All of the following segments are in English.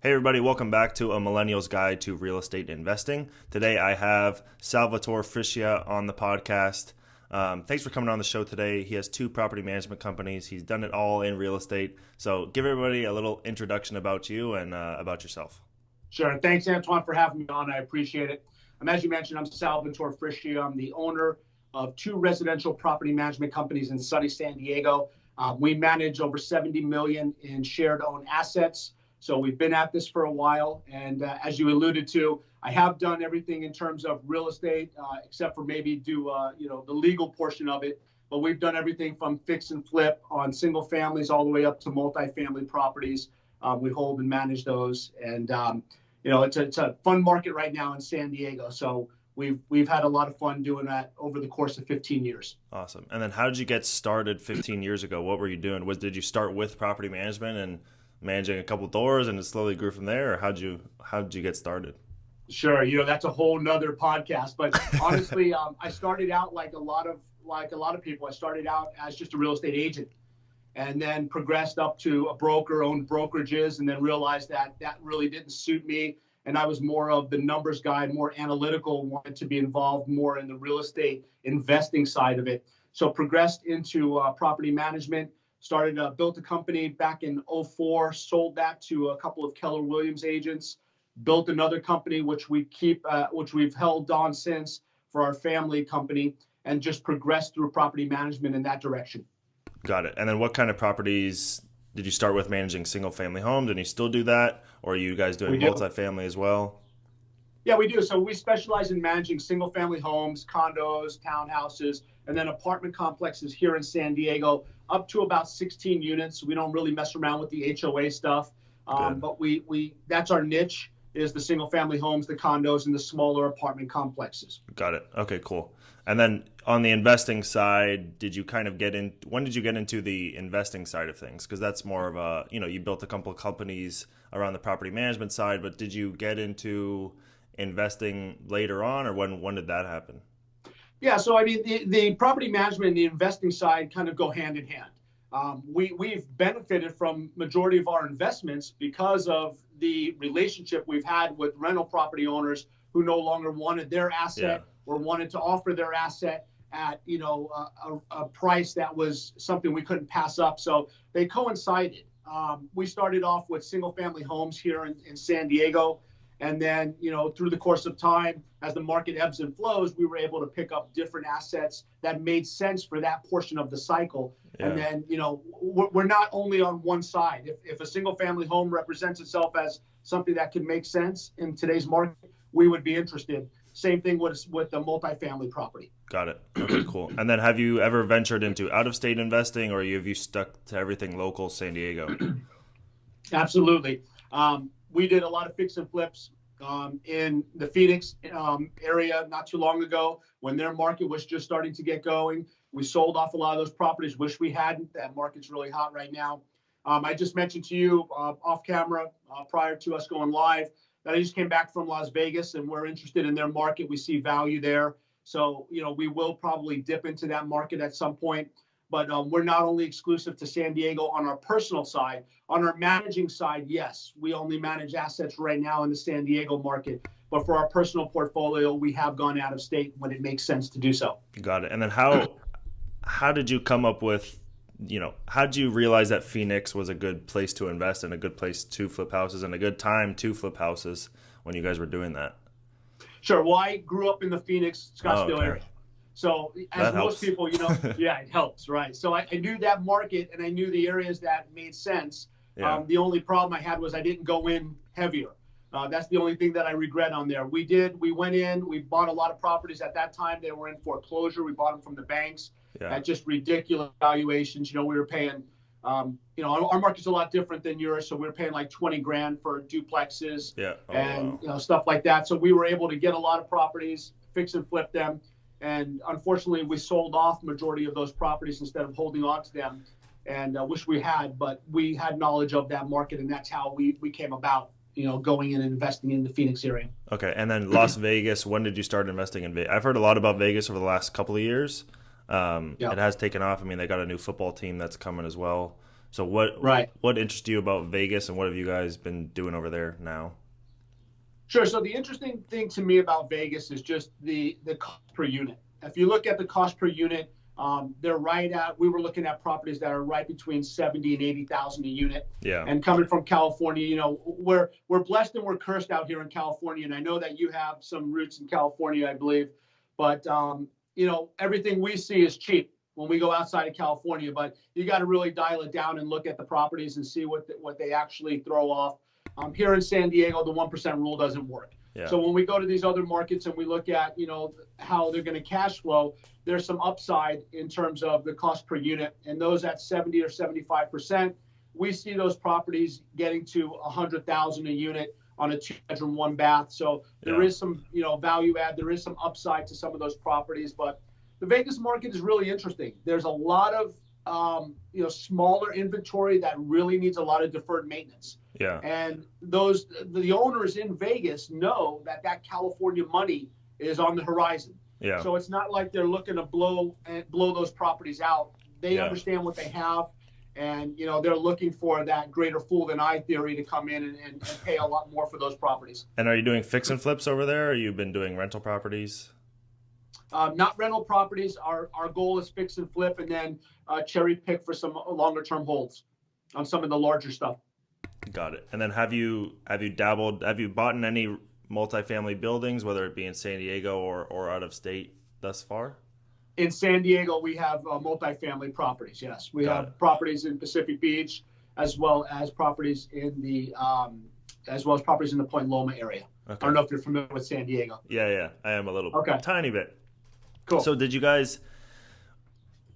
Hey everybody, welcome back to A Millennial's Guide to Real Estate Investing. Today I have Salvatore Friscia on the podcast. Thanks for coming on the show today. He has two property management companies. He's done it all in real estate. So give everybody a little introduction about you and about yourself. Sure. Thanks, Antoine, for having me on. I appreciate it. As you mentioned, I'm Salvatore Friscia. I'm the owner of two residential property management companies in sunny San Diego. We manage over $70 million in shared owned assets. So we've been at this for a while. And as you alluded to, I have done everything in terms of real estate, except for maybe do the legal portion of it. But we've done everything from fix and flip on single families all the way up to multifamily properties. We hold and manage those. And, it's a fun market right now in San Diego. So we've had a lot of fun doing that over the course of 15 years. Awesome. And then how did you get started 15 years ago? What were you doing? Did you start with property management and managing a couple doors and it slowly grew from there, or how'd you get started? Sure, that's a whole nother podcast. But honestly, I started out like a lot of people. I started out as just a real estate agent, and then progressed up to a broker, owned brokerages, and then realized that really didn't suit me. And I was more of the numbers guy, more analytical, wanted to be involved more in the real estate investing side of it. So progressed into property management. Built a company back in '04, sold that to a couple of Keller Williams agents, built another company, which we've held on since for our family company, and just progressed through property management in that direction. Got it. And then what kind of properties did you start with managing single family homes, and you still do that? Or are you guys doing multifamily as well? Yeah, we do. So we specialize in managing single family homes, condos, townhouses, and then apartment complexes here in San Diego, up to about 16 units. We don't really mess around with the HOA stuff, but we that's our niche, is the single family homes, the condos, and the smaller apartment complexes. Got it. Okay, cool. And then on the investing side, when did you get into the investing side of things? Because that's more of a, you built a couple of companies around the property management side, but did you get into investing later on, or when did that happen? Yeah, so the property management and the investing side kind of go hand in hand. We've benefited from majority of our investments because of the relationship we've had with rental property owners who no longer wanted their asset or wanted to offer their asset at a price that was something we couldn't pass up. So they coincided. We started off with single family homes here in San Diego. And then, through the course of time, as the market ebbs and flows, we were able to pick up different assets that made sense for that portion of the cycle. Yeah. And then, we're not only on one side. If a single family home represents itself as something that can make sense in today's market, we would be interested. Same thing with the multifamily property. Got it. Okay, cool. And then have you ever ventured into out-of-state investing, or have you stuck to everything local San Diego? Absolutely. We did a lot of fix and flips in the Phoenix area not too long ago when their market was just starting to get going. We sold off a lot of those properties. Wish we hadn't. That market's really hot right now. I just mentioned to you off camera prior to us going live that I just came back from Las Vegas, and we're interested in their market. We see value there. So, we will probably dip into that market at some point. But we're not only exclusive to San Diego on our personal side. On our managing side, yes, we only manage assets right now in the San Diego market. But for our personal portfolio, we have gone out of state when it makes sense to do so. Got it. And then how did you come up with, how did you realize that Phoenix was a good place to invest and a good place to flip houses and a good time to flip houses when you guys were doing that? Sure. Well, I grew up in the Phoenix, Scottsdale area. So as most people, yeah, it helps, right? So I knew that market and I knew the areas that made sense. Yeah. The only problem I had was I didn't go in heavier. That's the only thing that I regret on there. We went in, we bought a lot of properties at that time. They were in foreclosure. We bought them from the banks at just ridiculous valuations. We were paying, our market's a lot different than yours. So we were paying like 20 grand for duplexes stuff like that. So we were able to get a lot of properties, fix and flip them. And unfortunately, we sold off majority of those properties instead of holding on to them. And I wish we had, but we had knowledge of that market, and that's how we came about, going in and investing in the Phoenix area. Okay, and then Las Vegas, when did you start investing in Vegas? I've heard a lot about Vegas over the last couple of years. It has taken off. They got a new football team that's coming as well. So what Right. what interests you about Vegas, and what have you guys been doing over there now? Sure. So the interesting thing to me about Vegas is just the cost per unit. If you look at the cost per unit, they're right at. We were looking at properties that are right between 70 and 80,000 a unit. Yeah. And coming from California, we're blessed and we're cursed out here in California. And I know that you have some roots in California, I believe, but everything we see is cheap when we go outside of California. But you got to really dial it down and look at the properties and see what they actually throw off. Here in San Diego, the 1% rule doesn't work. Yeah. So when we go to these other markets and we look at, how they're going to cash flow, there's some upside in terms of the cost per unit. And those at 70 or 75%, we see those properties getting to 100,000 a unit on a 2-bedroom, 1-bath. So there is some, value add. There is some upside to some of those properties. But the Vegas market is really interesting. There's a lot of, smaller inventory that really needs a lot of deferred maintenance. Yeah. And the owners in Vegas know that California money is on the horizon. Yeah. So it's not like they're looking to blow those properties out. They understand what they have, and they're looking for that greater fool than I theory to come in and pay a lot more for those properties. And are you doing fix and flips over there, or you've been doing rental properties? Not rental properties. Our goal is fix and flip, and then cherry pick for some longer term holds on some of the larger stuff. Got it. And then have you bought in any multifamily buildings, whether it be in San Diego or out of state thus far? In San Diego, we have multifamily properties. Yes, we have properties in Pacific Beach, as well as properties in the Point Loma area. Okay. I don't know if you're familiar with San Diego. Yeah, I am a little, tiny bit. Cool. So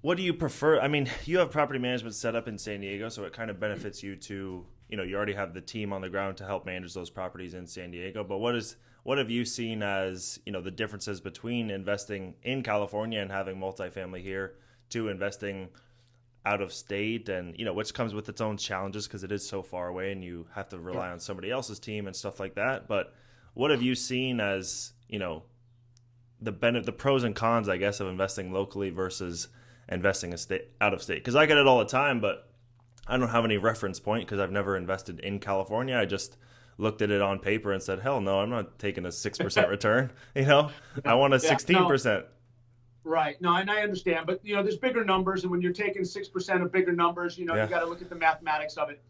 what do you prefer? I mean, you have property management set up in San Diego, so it kind of benefits you to, you already have the team on the ground to help manage those properties in San Diego. But what have you seen as, the differences between investing in California and having multifamily here to investing out of state, and, which comes with its own challenges because it is so far away and you have to rely on somebody else's team and stuff like that. But what have you seen as, the pros and cons, I guess, of investing locally versus investing out of state? Because I get it all the time, but I don't have any reference point because I've never invested in California. I just looked at it on paper and said, hell no, I'm not taking a 6% return. I want a 16%. No. Right. No, and I understand, but there's bigger numbers, and when you're taking 6% of bigger numbers, you got to look at the mathematics of it.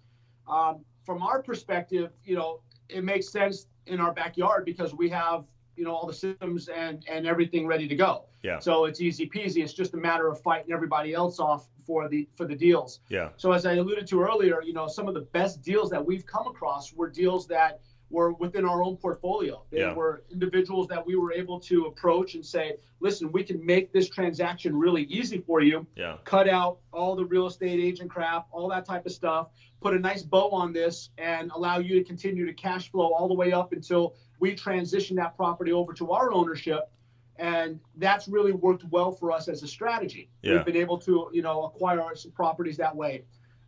From our perspective, it makes sense in our backyard because we have all the systems and everything ready to go. Yeah. So it's easy peasy. It's just a matter of fighting everybody else off for the deals. Yeah. So as I alluded to earlier, some of the best deals that we've come across were deals that were within our own portfolio. They were individuals that we were able to approach and say, listen, we can make this transaction really easy for you. Yeah. Cut out all the real estate agent crap, all that type of stuff, put a nice bow on this, and allow you to continue to cash flow all the way up until we transition that property over to our ownership. And that's really worked well for us as a strategy. Yeah. We've been able to, acquire some properties that way.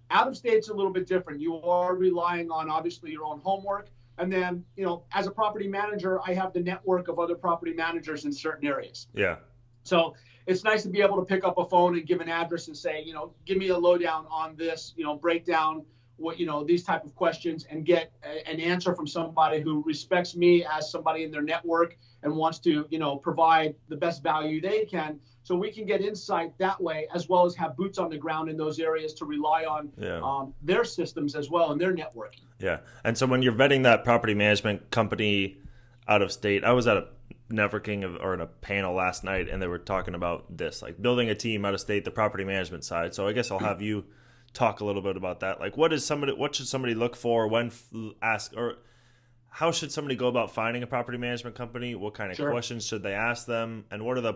Out of state's a little bit different. You are relying on, obviously, your own homework. And then, as a property manager, I have the network of other property managers in certain areas. Yeah. So it's nice to be able to pick up a phone and give an address and say, give me a lowdown on this, break down what, these type of questions, and get an answer from somebody who respects me as somebody in their network and wants to, provide the best value they can. So we can get insight that way, as well as have boots on the ground in those areas to rely on their systems as well and their networking. Yeah. And so when you're vetting that property management company out of state, I was at a networking or in a panel last night, and they were talking about this, like building a team out of state, the property management side. So I guess I'll have you talk a little bit about that. Like, what should somebody look for when how should somebody go about finding a property management company? What kind of questions should they ask them? And what are the,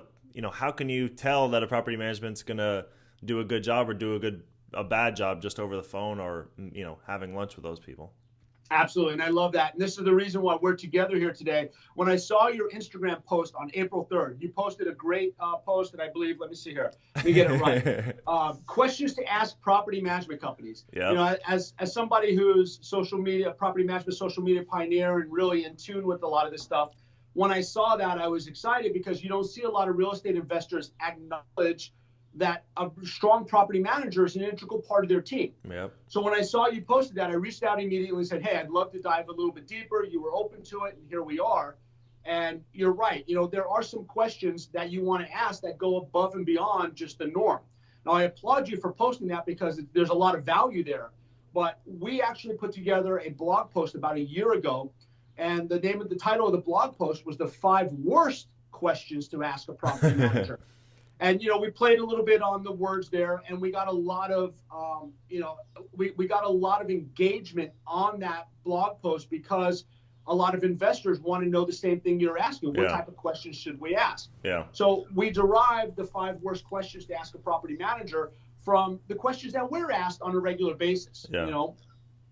how can you tell that a property management's going to do a good job or do a bad job just over the phone or, having lunch with those people? Absolutely. And I love that. And this is the reason why we're together here today. When I saw your Instagram post on April 3rd, you posted a great post that I believe, let me see here, let me get it right. Questions to ask property management companies. Yeah. As somebody who's property management social media pioneer and really in tune with a lot of this stuff, when I saw that, I was excited because you don't see a lot of real estate investors acknowledge that a strong property manager is an integral part of their team. Yep. So when I saw you posted that, I reached out immediately and said, hey, I'd love to dive a little bit deeper. You were open to it, and here we are. And you're right. There are some questions that you want to ask that go above and beyond just the norm. Now, I applaud you for posting that because there's a lot of value there. But we actually put together a blog post about a year ago, and the title of the blog post was the 5 worst questions to ask a property manager. And, we played a little bit on the words there, and we got a lot of, we got a lot of engagement on that blog post because a lot of investors want to know the same thing you're asking. What type of questions should we ask? Yeah. So we derived the 5 worst questions to ask a property manager from the questions that we're asked on a regular basis. Yeah.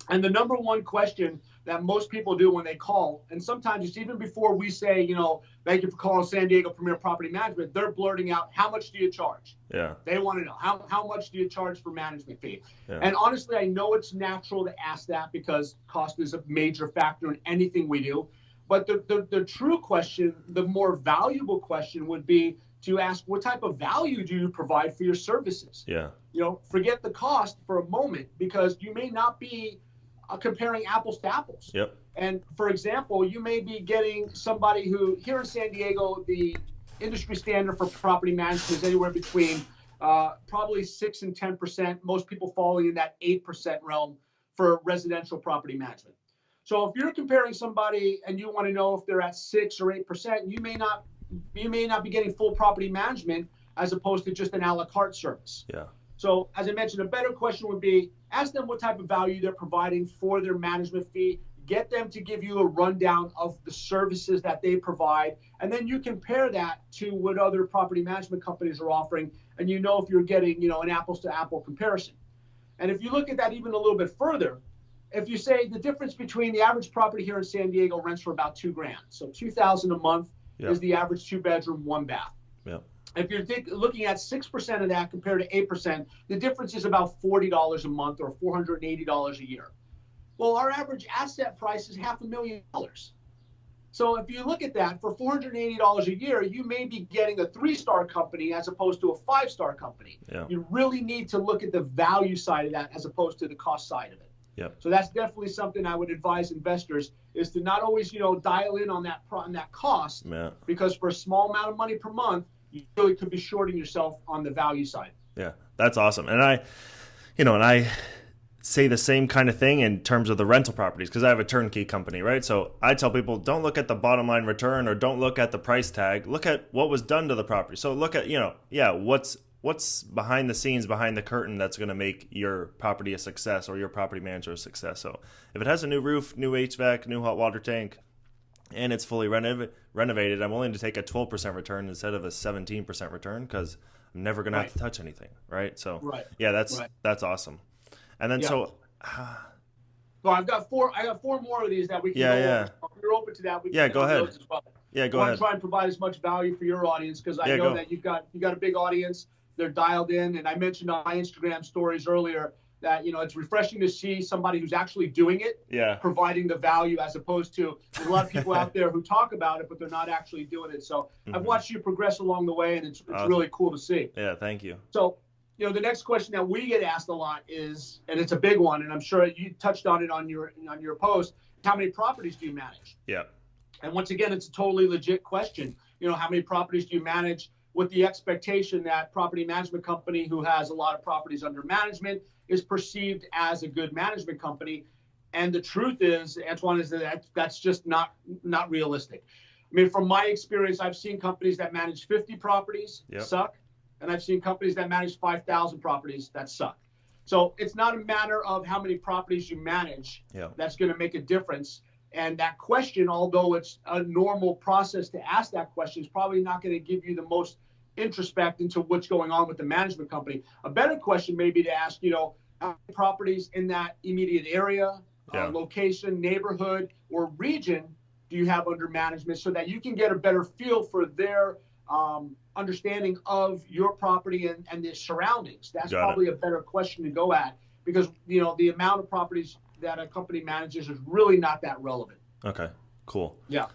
And the number one question that most people do when they call, and sometimes it's even before we say, thank you for calling San Diego Premier Property Management, they're blurting out, how much do you charge? Yeah. They want to know, how much do you charge for management fee? Yeah. And honestly, I know it's natural to ask that because cost is a major factor in anything we do. But the true question, the more valuable question would be to ask, what type of value do you provide for your services? Yeah. Forget the cost for a moment because you may not be comparing apples to apples. Yep. And for example, you may be getting somebody who, here in San Diego, the industry standard for property management is anywhere between probably 6 and 10%. Most people falling in that 8% realm for residential property management. So if you're comparing somebody and you want to know if they're at 6 or 8%, you may not be getting full property management as opposed to just an a la carte service. Yeah. So as I mentioned, a better question would be, ask them what type of value they're providing for their management fee. Get them to give you a rundown of the services that they provide. And then you compare that to what other property management companies are offering. And if you're getting, an apples to apple comparison. And if you look at that even a little bit further, if you say the difference between the average property here in San Diego rents for about $2,000. So $2,000 a month is the average 2-bedroom, 1-bath. Yeah. If you're looking at 6% of that compared to 8%, the difference is about $40 a month or $480 a year. Well, our average asset price is $500,000. So if you look at that, for $480 a year, you may be getting a 3-star company as opposed to a 5-star company. Yeah. You really need to look at the value side of that as opposed to the cost side of it. Yep. So that's definitely something I would advise investors is to not always, dial in on that cost, because for a small amount of money per month, you really could be shorting yourself on the value side. Yeah, that's awesome. And I say the same kind of thing in terms of the rental properties because I have a turnkey company, right? So I tell people, don't look at the bottom line return or don't look at the price tag. Look at what was done to the property. So look at, what's behind the scenes, behind the curtain that's going to make your property a success or your property manager a success. So if it has a new roof, new HVAC, new hot water tank, and it's fully renovated, I'm willing to take a 12% return instead of a 17% return because I'm never going to have to touch anything, right? So, that's awesome. And then so I've got four more of these that we can go over. If you're open to that, we can go ahead. Those as well. Yeah, go ahead. I want to try and provide as much value for your audience because I know that you got a big audience. They're dialed in, and I mentioned on my Instagram stories earlier that it's refreshing to see somebody who's actually doing it, providing the value, as opposed to there's a lot of people out there who talk about it, but they're not actually doing it. So I've watched you progress along the way, and it's really cool to see. Yeah, thank you. So, the next question that we get asked a lot is, and it's a big one, and I'm sure you touched on it on your post, how many properties do you manage? Yeah. And once again, it's a totally legit question. How many properties do you manage, with the expectation that property management company who has a lot of properties under management is perceived as a good management company. And the truth is, Antoine, is that's just not realistic. I mean, from my experience, I've seen companies that manage 50 properties suck, and I've seen companies that manage 5,000 properties that suck. So it's not a matter of how many properties you manage that's going to make a difference. And that question, although it's a normal process to ask that question, is probably not going to give you the most introspect into what's going on with the management company. A better question may be to ask, how many properties in that immediate area, location, neighborhood, or region do you have under management, so that you can get a better feel for their understanding of your property and the surroundings. That's probably a better question to go at, because the amount of properties that a company manages is really not that relevant. Okay, cool. Yeah.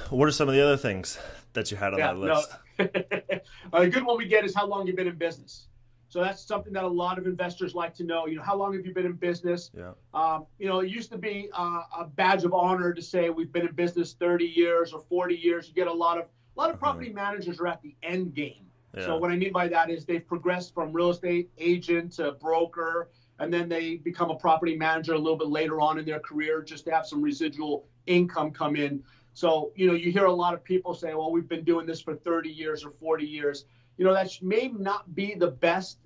What are some of the other things that you had on that list? A good one we get is how long you've been in business. So that's something that a lot of investors like to know. How long have you been in business? Yeah. It used to be a badge of honor to say we've been in business 30 years or 40 years. You get a lot of property managers are at the end game. Yeah. So what I mean by that is they've progressed from real estate agent to broker, and then they become a property manager a little bit later on in their career just to have some residual income come in. So, you hear a lot of people say, well, we've been doing this for 30 years or 40 years. That may not be the best.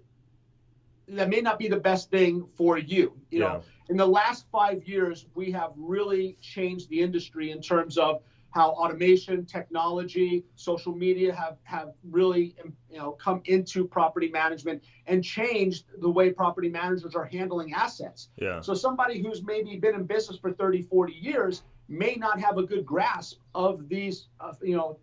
That may not be the best thing for you. In the last 5 years, we have really changed the industry in terms of how automation, technology, social media have really, come into property management and changed the way property managers are handling assets. Yeah. So somebody who's maybe been in business for 30, 40 years may not have a good grasp of these,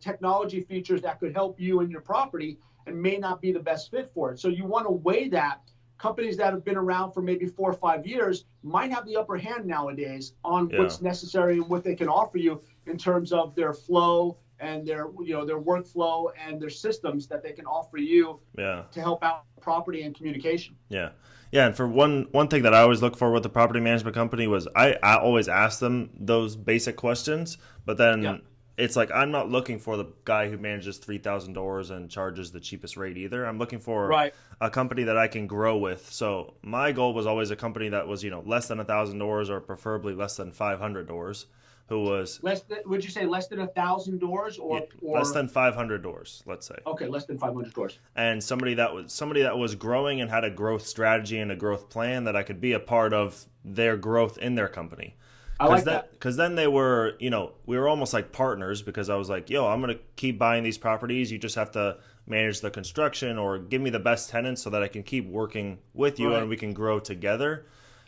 technology features that could help you in your property and may not be the best fit for it. So you want to weigh that. Companies that have been around for maybe 4 or 5 years might have the upper hand nowadays on what's necessary and what they can offer you in terms of their flow and their workflow and their systems that they can offer you to help out property and communication. Yeah. Yeah, and for one thing that I always look for with the property management company was I always ask them those basic questions, but then it's like I'm not looking for the guy who manages 3,000 doors and charges the cheapest rate either. I'm looking for a company that I can grow with. So my goal was always a company that was, less than 1,000 doors or preferably less than 500 doors. Who was would you say less than 1,000 doors or less than 500 doors, let's say. Okay, less than 500 doors. And somebody that was growing and had a growth strategy and a growth plan that I could be a part of their growth in their company. I like that. Because then they were, we were almost like partners because I was like, I'm going to keep buying these properties. You just have to manage the construction or give me the best tenants so that I can keep working with you and we can grow together.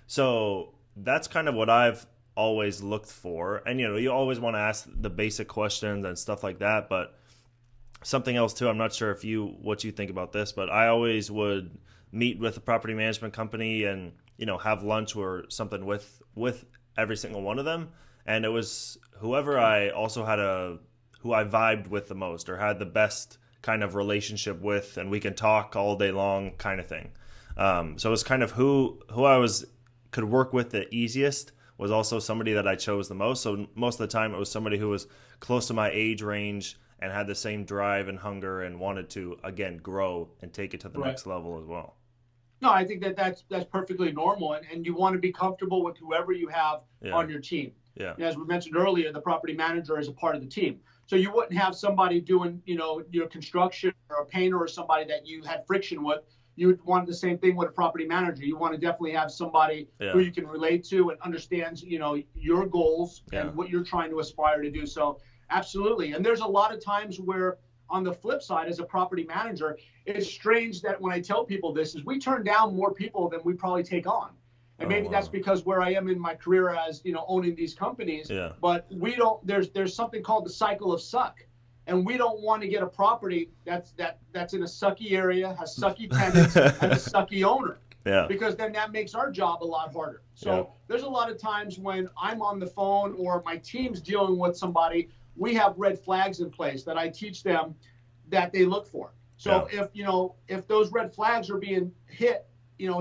So that's kind of what I've always looked for. And, you always want to ask the basic questions and stuff like that. But something else too, I'm not sure what you think about this, but I always would meet with a property management company and, have lunch or something with every single one of them, and it was whoever I also had who I vibed with the most or had the best kind of relationship with, and we can talk all day long kind of thing. So it was kind of who I could work with the easiest was also somebody that I chose the most. So most of the time it was somebody who was close to my age range and had the same drive and hunger and wanted to again grow and take it to the next level as well. No, I think that's perfectly normal, and you want to be comfortable with whoever you have on your team. Yeah. And as we mentioned earlier, the property manager is a part of the team. So you wouldn't have somebody doing, your construction or a painter or somebody that you had friction with. You would want the same thing with a property manager. You want to definitely have somebody who you can relate to and understands, your goals and what you're trying to aspire to do. So absolutely. And there's a lot of times where on the flip side, as a property manager, it's strange that when I tell people this is we turn down more people than we probably take on. And maybe that's because where I am in my career as, owning these companies, but we don't, there's something called the cycle of suck. And we don't want to get a property that's in a sucky area, has sucky tenants, and a sucky owner. Yeah. Because then that makes our job a lot harder. So there's a lot of times when I'm on the phone or my team's dealing with somebody, we have red flags in place that I teach them that they look for. So if those red flags are being hit,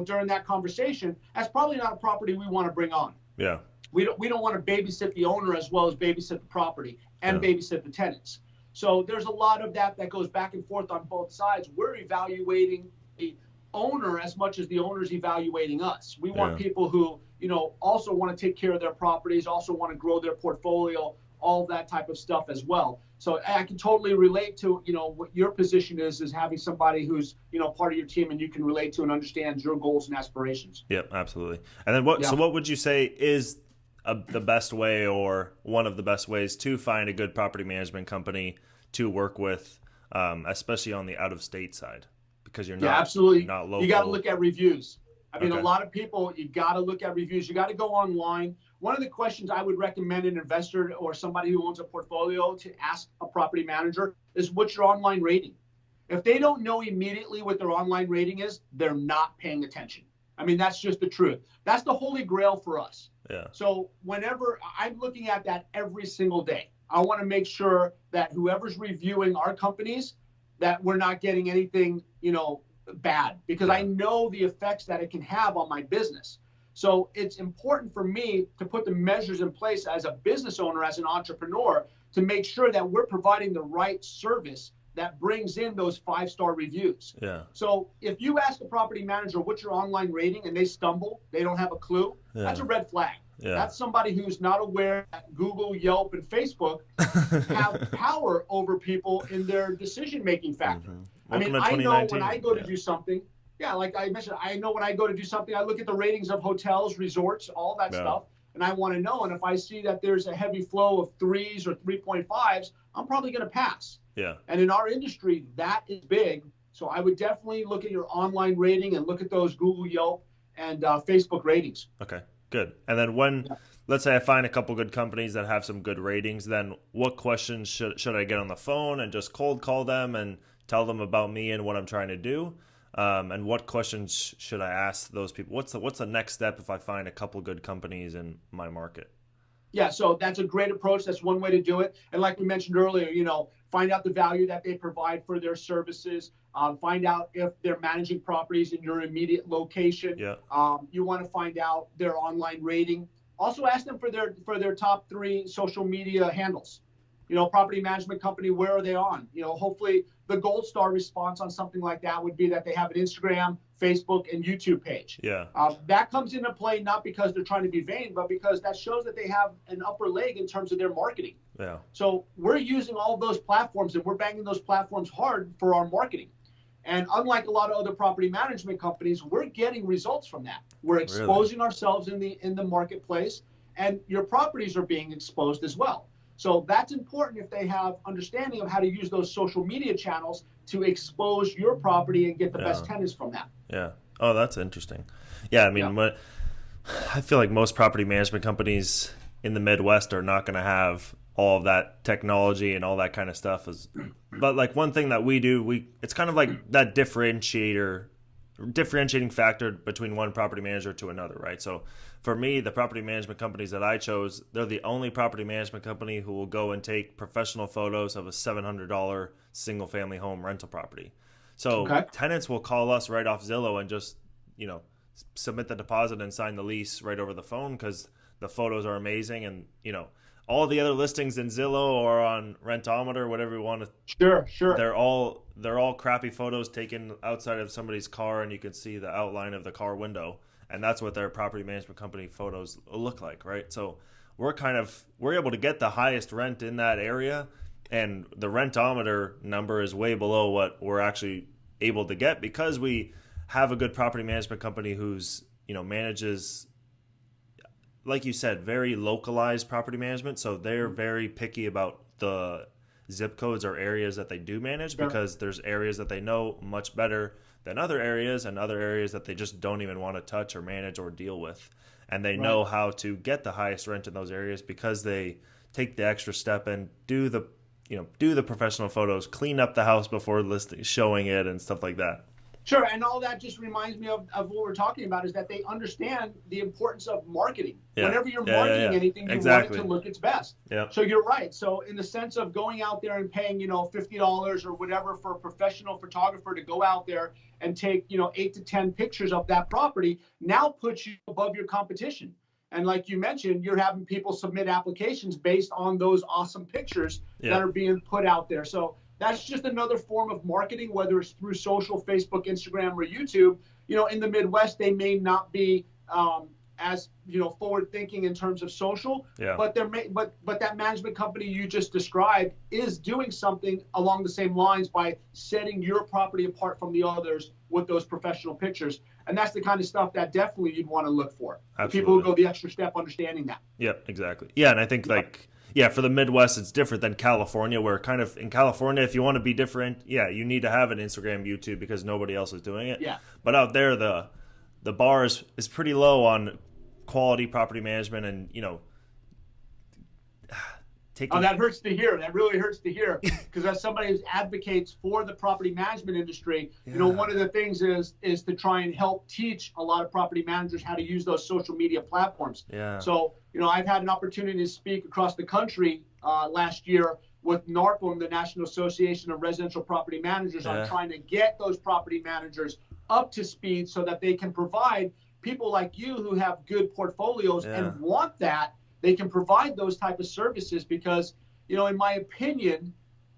during that conversation, that's probably not a property we want to bring on. Yeah. We don't want to babysit the owner as well as babysit the property and babysit the tenants. So there's a lot of that goes back and forth on both sides. We're evaluating the owner as much as the owner's evaluating us. We want people who, also want to take care of their properties, also want to grow their portfolio, all of that type of stuff as well. So I can totally relate to, what your position is having somebody who's, part of your team and you can relate to and understand your goals and aspirations. Yep, absolutely. And then so what would you say is the best way or one of the best ways to find a good property management company to work with, especially on the out-of-state side? Because you're absolutely. Not local. You got to look at reviews. I mean, a lot of people, you got to look at reviews. You got to go online. One of the questions I would recommend an investor or somebody who owns a portfolio to ask a property manager is, what's your online rating? If they don't know immediately what their online rating is, they're not paying attention. I mean, that's just the truth. That's the holy grail for us. Yeah. So whenever I'm looking at that every single day, I want to make sure that whoever's reviewing our companies that we're not getting anything, bad, because I know the effects that it can have on my business. So it's important for me to put the measures in place as a business owner, as an entrepreneur, to make sure that we're providing the right service that brings in those 5-star reviews. Yeah. So if you ask a property manager what's your online rating and they stumble, they don't have a clue, that's a red flag. Yeah. That's somebody who's not aware that Google, Yelp, and Facebook have power over people in their decision-making factor. I mean, I know when I go to do something, like I mentioned, I know when I go to do something, I look at the ratings of hotels, resorts, all that stuff, and I want to know. And if I see that there's a heavy flow of 3s or 3.5s, I'm probably going to pass. Yeah. And in our industry, that is big. So I would definitely look at your online rating and look at those Google, Yelp, and Facebook ratings. Okay, good. And then let's say I find a couple good companies that have some good ratings, then what questions should I get on the phone and just cold call them and tell them about me and what I'm trying to do? And what questions should I ask those people? What's the next step if I find a couple good companies in my market? Yeah, so that's a great approach. That's one way to do it. And like we mentioned earlier, find out the value that they provide for their services. Find out if they're managing properties in your immediate location. Yeah. You want to find out their online rating. Also ask them for their top 3 social media handles. Property management company, where are they on? Hopefully the gold star response on something like that would be that they have an Instagram, Facebook, and YouTube page. Yeah. That comes into play not because they're trying to be vain, but because that shows that they have an upper leg in terms of their marketing. Yeah. So we're using all of those platforms, and we're banging those platforms hard for our marketing. And unlike a lot of other property management companies, we're getting results from that. We're exposing ourselves in the marketplace, and your properties are being exposed as well. So that's important if they have understanding of how to use those social media channels to expose your property and get the best tenants from that. Yeah. Oh, that's interesting. Yeah, I mean, I feel like most property management companies in the Midwest are not going to have all of that technology and all that kind of stuff. But like one thing that we do, it's kind of like that differentiating factor between one property manager to another, right? So for me, the property management companies that I chose, they're the only property management company who will go and take professional photos of a $700 single family home rental property. So tenants will call us right off Zillow and just, submit the deposit and sign the lease right over the phone because the photos are amazing. And, all the other listings in Zillow or on Rentometer, whatever you want to. Sure. They're all crappy photos taken outside of somebody's car, and you can see the outline of the car window, and that's what their property management company photos look like, right? So we're able to get the highest rent in that area, and the Rentometer number is way below what we're actually able to get because we have a good property management company who's manages, like you said, very localized property management. So they're very picky about the zip codes or areas that they do manage because there's areas that they know much better than other areas and other areas that they just don't even want to touch or manage or deal with. And they know how to get the highest rent in those areas because they take the extra step and do the professional photos, clean up the house before showing it and stuff like that. Sure, and all that just reminds me of what we're talking about is that they understand the importance of marketing. Yeah. Whenever you're marketing anything, you want it to look its best. Yeah. So you're right. So in the sense of going out there and paying, $50 or whatever for a professional photographer to go out there and take, 8 to 10 pictures of that property now puts you above your competition. And like you mentioned, you're having people submit applications based on those awesome pictures that are being put out there. So that's just another form of marketing, whether it's through social, Facebook, Instagram, or YouTube. In the Midwest, they may not be as forward thinking in terms of social, but that management company you just described is doing something along the same lines by setting your property apart from the others with those professional pictures. And that's the kind of stuff that definitely you'd want to look for. Absolutely. People who go the extra step understanding that. Yep, exactly. Yeah, and I think for the Midwest, it's different than California, where kind of in California, if you want to be different, you need to have an Instagram, YouTube, because nobody else is doing it. Yeah. But out there, the bar is pretty low on quality property management and, that hurts to hear. That really hurts to hear because as somebody who advocates for the property management industry, one of the things is to try and help teach a lot of property managers how to use those social media platforms. Yeah. So, I've had an opportunity to speak across the country last year with NARPM, the National Association of Residential Property Managers, on trying to get those property managers up to speed so that they can provide people like you who have good portfolios and want that. They can provide those type of services because, in my opinion,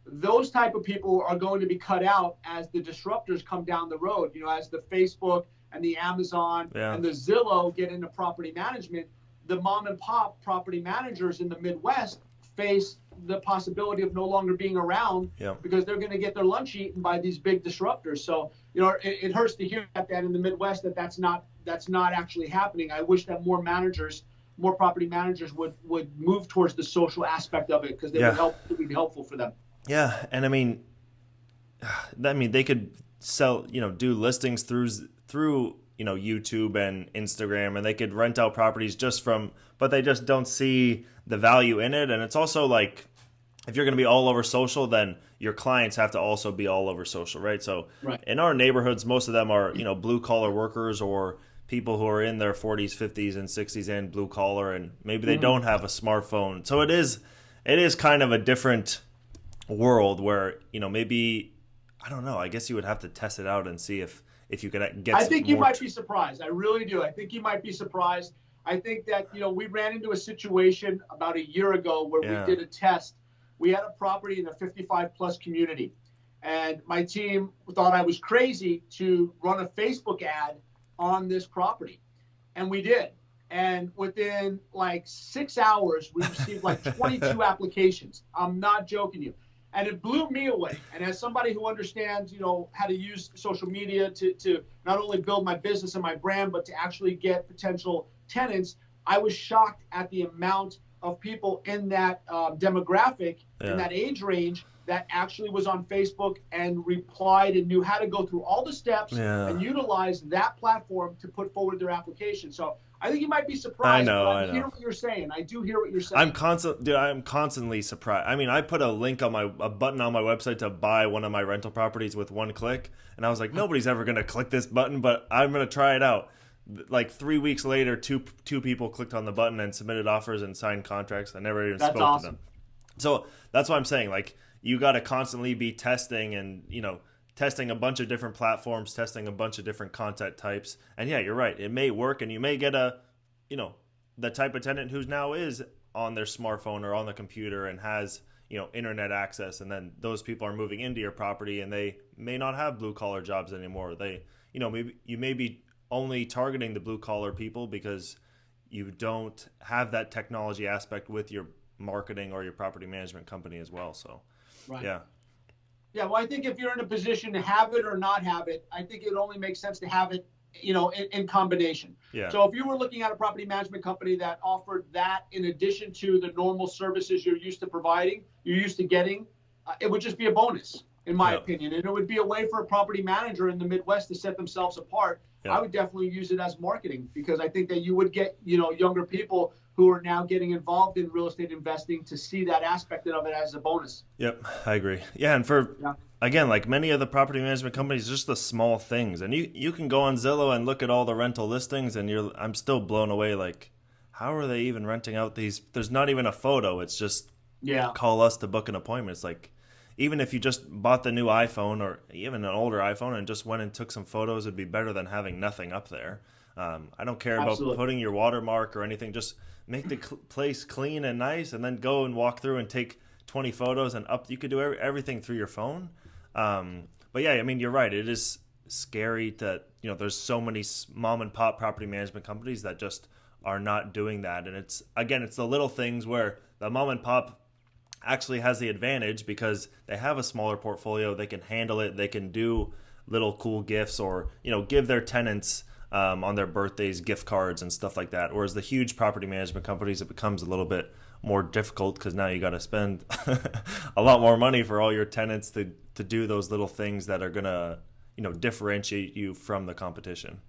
those type of people are going to be cut out as the disruptors come down the road. As the Facebook and the Amazon and the Zillow get into property management, the mom and pop property managers in the Midwest face the possibility of no longer being around because they're going to get their lunch eaten by these big disruptors. So, it hurts to hear that in the Midwest that's not actually happening. I wish that more property managers would move towards the social aspect of it because it would be helpful for them. Yeah, and I mean they could sell, do listings through YouTube and Instagram, and they could rent out properties but they just don't see the value in it. And it's also like, if you're going to be all over social, then your clients have to also be all over social, right? So in our neighborhoods, most of them are, blue collar workers or people who are in their 40s, 50s, and 60s and blue collar, and maybe they don't have a smartphone. So it is kind of a different world where, maybe, I don't know, I guess you would have to test it out and see if you could get. I think you might be surprised. I really do. I think you might be surprised. I think that, we ran into a situation about a year ago where we did a test. We had a property in a 55 plus community, and my team thought I was crazy to run a Facebook ad on this property. And we did. And within like 6 hours, we received like 22 applications. I'm not joking you. And it blew me away. And as somebody who understands, how to use social media to not only build my business and my brand, but to actually get potential tenants, I was shocked at the amount of people in that demographic, in that age range, that actually was on Facebook and replied and knew how to go through all the steps and utilize that platform to put forward their application. So I think you might be surprised. I hear what you're saying. I do hear what you're saying. I'm constantly surprised. I mean, I put a button on my website to buy one of my rental properties with one click, and I was like, nobody's ever going to click this button, but I'm going to try it out. Like 3 weeks later, two people clicked on the button and submitted offers and signed contracts. I never even spoke to them. So that's what I'm saying. Like, you got to constantly be testing and, testing a bunch of different platforms, testing a bunch of different content types. And yeah, you're right. It may work, and you may get the type of tenant who's now is on their smartphone or on the computer and has, internet access. And then those people are moving into your property and they may not have blue collar jobs anymore. They, maybe you may be only targeting the blue collar people because you don't have that technology aspect with your marketing or your property management company as well. So, yeah. Yeah, well, I think if you're in a position to have it or not have it, I think it only makes sense to have it, in combination. Yeah. So if you were looking at a property management company that offered that in addition to the normal services you're used to getting, it would just be a bonus, in my opinion. And it would be a way for a property manager in the Midwest to set themselves apart. Yeah. I would definitely use it as marketing because I think that you would get, younger people who are now getting involved in real estate investing to see that aspect of it as a bonus. Yep, I agree. Yeah, and again, like many of the property management companies, just the small things. And you can go on Zillow and look at all the rental listings, and I'm still blown away. Like, how are they even renting out these? There's not even a photo. It's just call us to book an appointment. It's like, even if you just bought the new iPhone or even an older iPhone and just went and took some photos, it'd be better than having nothing up there. I don't care about putting your watermark or anything. Just make the place clean and nice, and then go and walk through and take 20 photos and up. You could do everything through your phone. But yeah, I mean, you're right. It is scary that, there's so many mom and pop property management companies that just are not doing that. And it's the little things where the mom and pop actually has the advantage because they have a smaller portfolio. They can handle it. They can do little cool gifts or, give their tenants on their birthdays gift cards and stuff like that. Whereas the huge property management companies, it becomes a little bit more difficult because now you got to spend a lot more money for all your tenants to do those little things that are going to, differentiate you from the competition.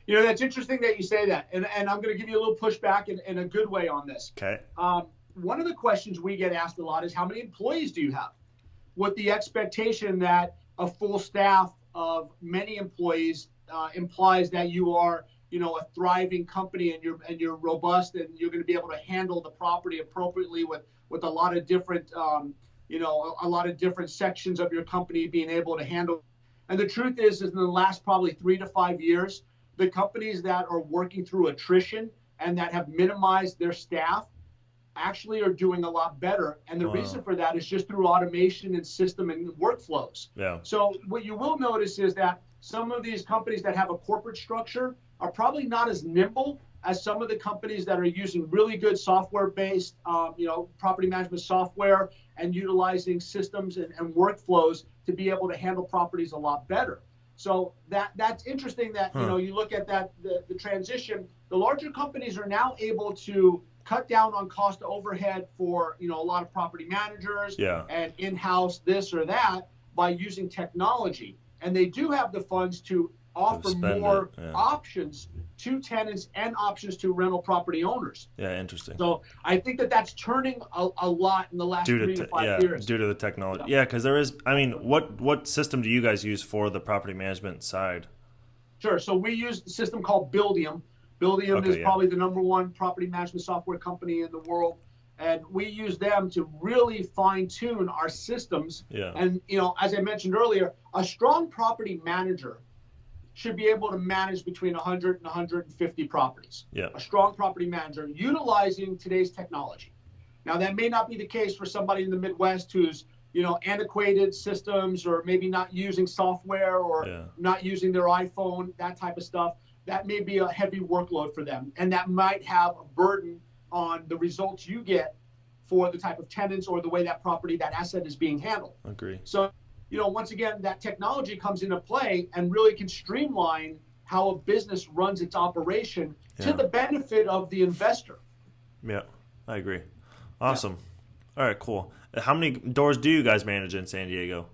That's interesting that you say that. And I'm going to give you a little pushback in a good way on this. Okay. One of the questions we get asked a lot is how many employees do you have? With the expectation that a full staff of many employees implies that you are, a thriving company and you're robust and you're going to be able to handle the property appropriately with a lot of different a lot of different sections of your company being able to handle. And the truth is in the last probably 3 to 5 years, the companies that are working through attrition and that have minimized their staff actually are doing a lot better. And the reason for that is just through automation and system and workflows. Yeah. So what you will notice is that some of these companies that have a corporate structure are probably not as nimble as some of the companies that are using really good software-based, property management software and utilizing systems and workflows to be able to handle properties a lot better. So that's interesting that, you look at that, the transition. The larger companies are now able to cut down on cost overhead for, a lot of property managers and in-house this or that by using technology. And they do have the funds to offer more options to tenants and options to rental property owners. Yeah, interesting. So I think that's turning a lot in the last 3 to 5 years. Due to the technology. Yeah, because there is, what system do you guys use for the property management side? Sure. So we use a system called Buildium. Buildium is probably the number one property management software company in the world. And we use them to really fine tune our systems. Yeah. And, as I mentioned earlier, a strong property manager should be able to manage between 100 and 150 properties. Yeah. A strong property manager utilizing today's technology. Now, that may not be the case for somebody in the Midwest who's, antiquated systems or maybe not using software or not using their iPhone, that type of stuff. That may be a heavy workload for them. And that might have a burden on the results you get for the type of tenants or the way that property, that asset is being handled. Agree. So, once again, that technology comes into play and really can streamline how a business runs its operation to the benefit of the investor. Yeah, I agree. Awesome. Yeah. All right, cool. How many doors do you guys manage in San Diego?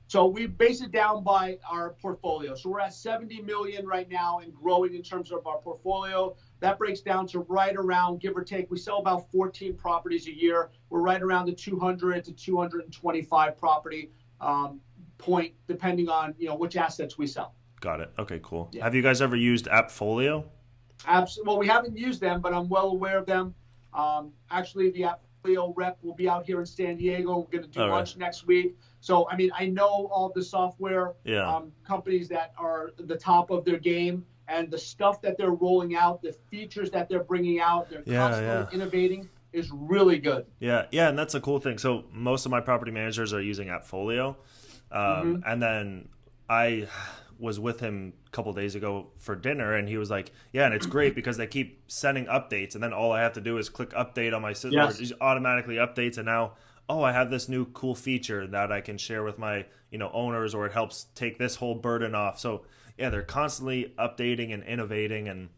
So we base it down by our portfolio. So we're at 70 million right now and growing in terms of our portfolio. That breaks down to right around, give or take, we sell about 14 properties a year. We're right around the 200 to 225 property point, depending on which assets we sell. Got it. Okay, cool. Yeah. Have you guys ever used Appfolio? Absolutely. Well, we haven't used them, but I'm well aware of them. Actually, the Appfolio rep will be out here in San Diego. We're going to do lunch next week. So, I know all the software companies that are at the top of their game, and the stuff that they're rolling out, the features that they're bringing out, they're constantly innovating. Is really good. Yeah, and that's a cool thing. So most of my property managers are using Appfolio. And then I was with him a couple days ago for dinner, and he was like, and it's great because they keep sending updates, and then all I have to do is click update on my system. It just automatically updates, and now, I have this new cool feature that I can share with my owners, or it helps take this whole burden off. So they're constantly updating and innovating and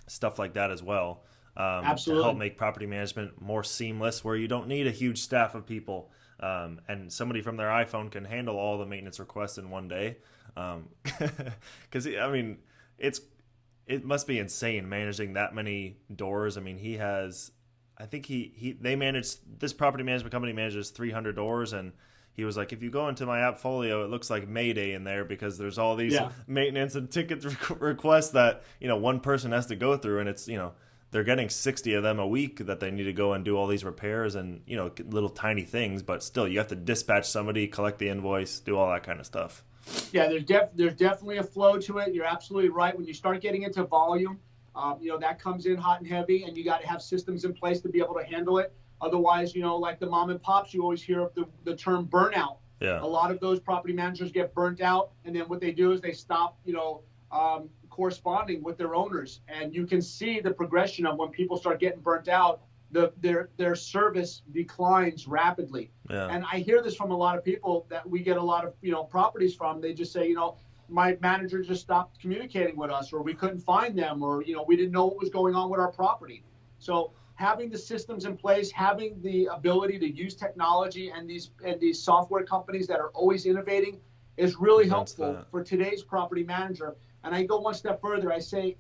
stuff like that as well. Absolutely. To help make property management more seamless, where you don't need a huge staff of people, and somebody from their iPhone can handle all the maintenance requests in one day. Because it must be insane managing that many doors. He has, I think this property management company manages 300 doors, and he was like, if you go into my Appfolio, it looks like Mayday in there because there's all these maintenance and ticket requests that one person has to go through, and it's they're getting 60 of them a week that they need to go and do all these repairs and, little tiny things, but still you have to dispatch somebody, collect the invoice, do all that kind of stuff. Yeah, there's definitely a flow to it. You're absolutely right. When you start getting into volume, that comes in hot and heavy, and you got to have systems in place to be able to handle it. Otherwise, like the mom and pops, you always hear of the term burnout. Yeah. A lot of those property managers get burnt out, and then what they do is they stop, corresponding with their owners, and you can see the progression of when people start getting burnt out, their service declines rapidly. Yeah. And I hear this from a lot of people that we get a lot of properties from. They just say, my manager just stopped communicating with us, or we couldn't find them, or we didn't know what was going on with our property. So having the systems in place, having the ability to use technology and these software companies that are always innovating is really helpful for today's property manager. And I go one step further. I say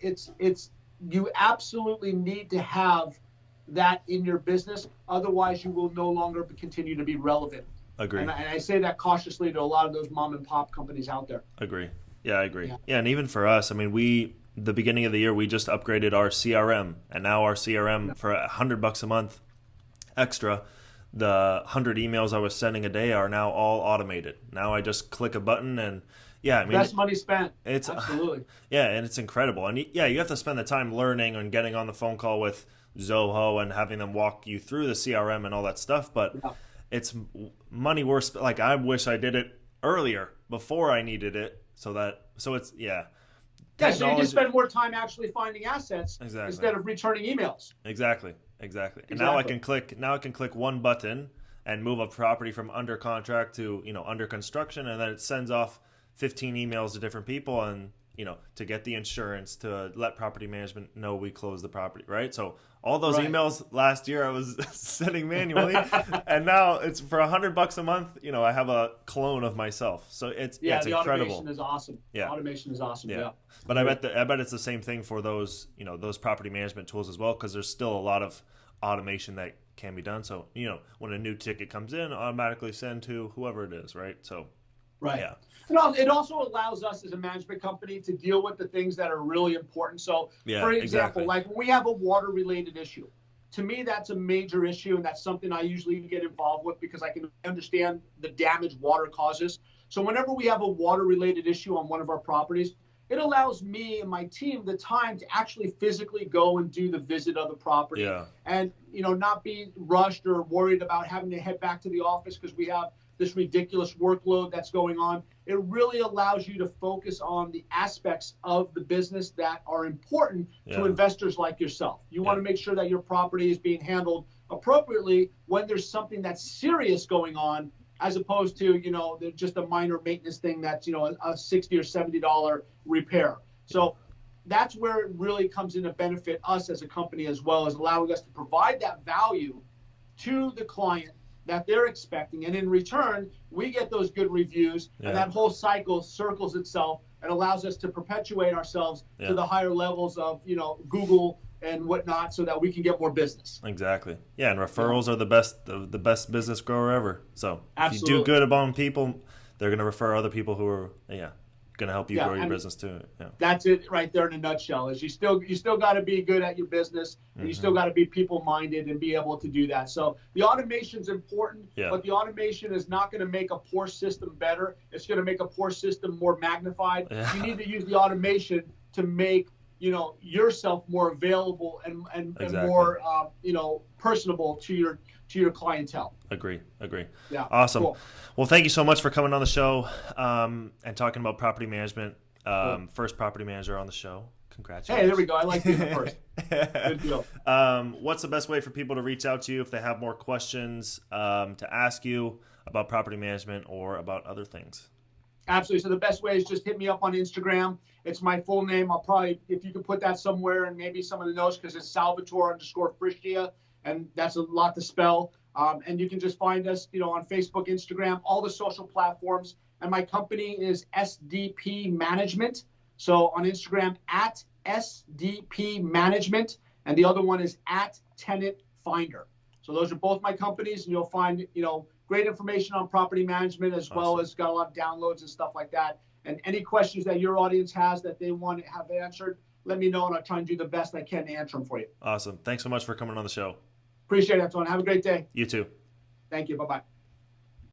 you absolutely need to have that in your business. Otherwise, you will no longer continue to be relevant. Agree. And I say that cautiously to a lot of those mom and pop companies out there. Agree. Yeah, I agree. Yeah, and even for us, the beginning of the year, we just upgraded our CRM, and now our CRM for $100 a month extra, the 100 emails I was sending a day are now all automated. Now I just click a button and yeah, I mean, Best money spent. it's Absolutely. yeah, and it's incredible. And yeah, you have to spend the time learning and getting on the phone call with Zoho and having them walk you through the CRM and all that stuff. But Yeah. it's money worth. Like I wish I did it earlier before I needed it. So it's yeah. Yeah, so you can Technology- spend more time actually finding assets Exactly. instead of returning emails. Exactly. And now I can click one button and move a property from under contract to, under construction, and then it sends off 15 emails to different people and, to get the insurance, to let property management know we closed the property, right? So all those Right. emails last year I was sending manually, and now it's for $100 a month, I have a clone of myself. So it's Yeah, the incredible. automation is awesome. Yeah. Automation is awesome. Yeah. But I bet it's the same thing for those, those property management tools as well, because there's still a lot of automation that can be done. So, when a new ticket comes in, automatically send to whoever it is, right? So, Right. yeah. And it also allows us as a management company to deal with the things that are really important. So, Yeah, for example, exactly. like when we have a water-related issue, to me, that's a major issue, and that's something I usually get involved with because I can understand the damage water causes. So whenever we have a water-related issue on one of our properties, it allows me and my team the time to actually physically go and do the visit of the property Yeah. and, not be rushed or worried about having to head back to the office because we have this ridiculous workload that's going on. It really allows you to focus on the aspects of the business that are important to Yeah. investors like yourself. You want to make sure that your property is being handled appropriately when there's something that's serious going on, as opposed to, just a minor maintenance thing that's, a $60 or $70 repair. So that's where it really comes in to benefit us as a company, as well as allowing us to provide that value to the client that they're expecting. And in return, we get those good reviews, and that whole cycle circles itself and allows us to perpetuate ourselves to the higher levels of, Google and whatnot, so that we can get more business. Exactly. Yeah, and referrals are the best business grower ever. So if you do Absolutely. good among people, they're going to refer other people who are going to help you grow your business too. Yeah. That's it right there in a nutshell. Is you still got to be good at your business, and you still got to be people minded and be able to do that. So the automation is important, but the automation is not going to make a poor system better. It's going to make a poor system more magnified. Yeah. You need to use the automation to make yourself more available and Exactly. more personable to your clientele. Agree. Yeah. Awesome. Cool. Well, thank you so much for coming on the show and talking about property management. First property manager on the show. Congratulations. Hey, there we go. I like being the first. Good deal. What's the best way for people to reach out to you if they have more questions to ask you about property management or about other things? Absolutely. So the best way is just hit me up on Instagram. It's my full name. I'll probably, if you could put that somewhere and maybe some of the notes, because it's Salvatore_Friscia, and that's a lot to spell. And you can just find us, on Facebook, Instagram, all the social platforms. And my company is SDP Management. So on Instagram, at SDP Management, and the other one is at Tenant Finder. So those are both my companies, and you'll find, great information on property management, as well as got a lot of downloads and stuff like that. And any questions that your audience has that they want to have answered, let me know, and I'll try and do the best I can to answer them for you. Awesome. Thanks so much for coming on the show. Appreciate it, Antoine. Have a great day. You too. Thank you. Bye-bye.